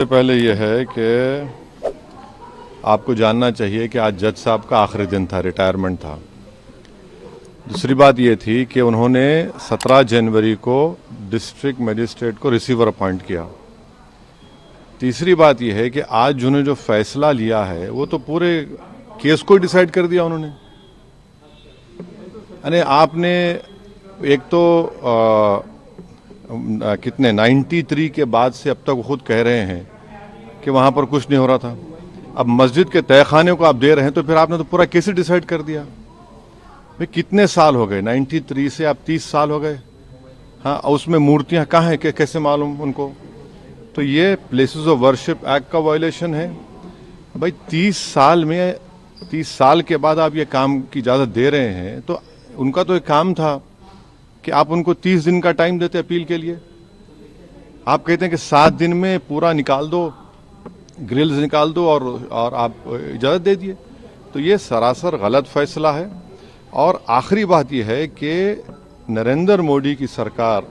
सबसे पहले यह है कि आपको जानना चाहिए कि आज जज साहब का आखिरी दिन था, रिटायरमेंट था। दूसरी बात यह थी कि उन्होंने 17 जनवरी को डिस्ट्रिक्ट मजिस्ट्रेट को रिसीवर अपॉइंट किया। तीसरी बात यह है कि आज जिन्होंने जो फैसला लिया है वो तो पूरे केस को डिसाइड कर दिया उन्होंने। यानी आपने एक तो कितने 93 के बाद से अब तक वो खुद कह रहे हैं कि वहां पर कुछ नहीं हो रहा था। अब मस्जिद के तहखाने को आप दे रहे हैं तो फिर आपने तो पूरा केस ही डिसाइड कर दिया। भाई कितने साल हो गए, 93 से आप 30 साल हो गए। हाँ, उसमें मूर्तियां कहाँ हैं, कैसे मालूम उनको? तो ये प्लेसेस ऑफ वर्शिप एक्ट का वायलेशन है। भाई 30 साल के बाद आप ये काम की इजाजत दे रहे हैं, तो उनका तो एक काम था कि आप उनको 30 दिन का टाइम देते अपील के लिए। आप कहते हैं कि 7 दिन में पूरा निकाल दो, ग्रिल्स निकाल दो और आप इजाजत दे दिए। तो ये सरासर गलत फैसला है। और आखिरी बात यह है कि नरेंद्र मोदी की सरकार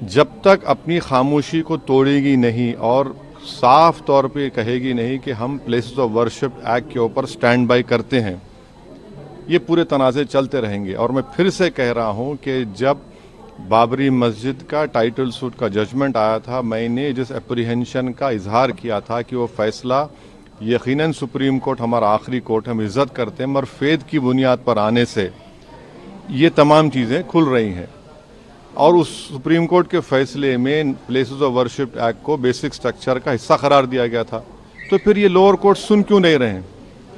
जब तक अपनी खामोशी को तोड़ेगी नहीं और साफ तौर पे कहेगी नहीं कि हम प्लेसेस ऑफ वर्शिप एक्ट के ऊपर स्टैंड बाय करते हैं, ये पूरे तनाज़े चलते रहेंगे। और मैं फिर से कह रहा हूं कि जब बाबरी मस्जिद का टाइटल सूट का जजमेंट आया था, मैंने जिस एप्रीहेंशन का इजहार किया था कि वो फैसला यकीनन सुप्रीम कोर्ट हमारा आखिरी कोर्ट, हम इज्जत करते हैं, मगर फेद की बुनियाद पर आने से ये तमाम चीज़ें खुल रही हैं। और उस सुप्रीम कोर्ट के फैसले में प्लेसेस ऑफ वर्शिप एक्ट को बेसिक स्ट्रक्चर का हिस्सा करार दिया गया था। तो फिर ये लोअर कोर्ट सुन क्यों नहीं रहे हैं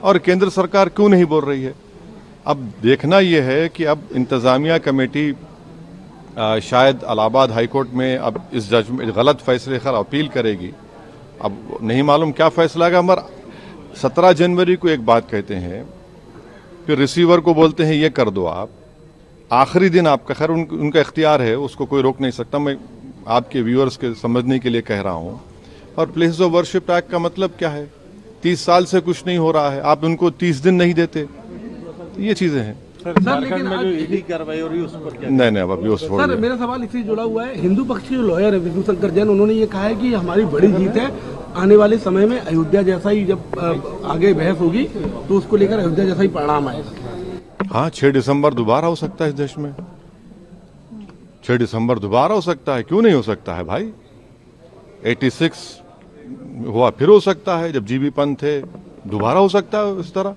और केंद्र सरकार क्यों नहीं बोल रही है? अब देखना यह है कि अब इंतजामिया कमेटी शायद इलाहाबाद हाई कोर्ट में अब इस जजमेंट गलत फैसले पर अपील करेगी। अब नहीं मालूम क्या फैसला आएगा। मगर 17 जनवरी को एक बात कहते हैं, फिर रिसीवर को बोलते हैं ये कर दो आप, आखिरी दिन आपका। खैर उनका इख्तियार है, उसको कोई रोक नहीं सकता। मैं आपके व्यूअर्स के समझने के लिए कह रहा हूं। और प्लेसेस ऑफ वर्शिप एक्ट का मतलब क्या है? 30 साल से कुछ नहीं हो रहा है, आप उनको 30 दिन नहीं देते। ये चीजें हैं सर। लेकिन में जो ईडी कार्रवाई हो रही है उस पर क्या? नहीं अब अभी उस सर, मेरा सवाल इससे जुड़ा हुआ है। हिंदू पक्ष के लॉयर है विष्णु शंकर जैन, उन्होंने ये कहा है कि हमारी बड़ी जीत है। आने वाले समय में अयोध्या जैसा ही जब आगे बहस होगी तो उसको लेकर अयोध्या जैसा ही परिणाम आएगा। हाँ, 6 दिसंबर दोबारा हो सकता है इस देश में। 6 दिसंबर दोबारा हो सकता है, क्यों नहीं हो सकता है भाई? 86 हुआ, फिर हो सकता है। जब जीबी पंत थे, दोबारा हो सकता है इस तरह।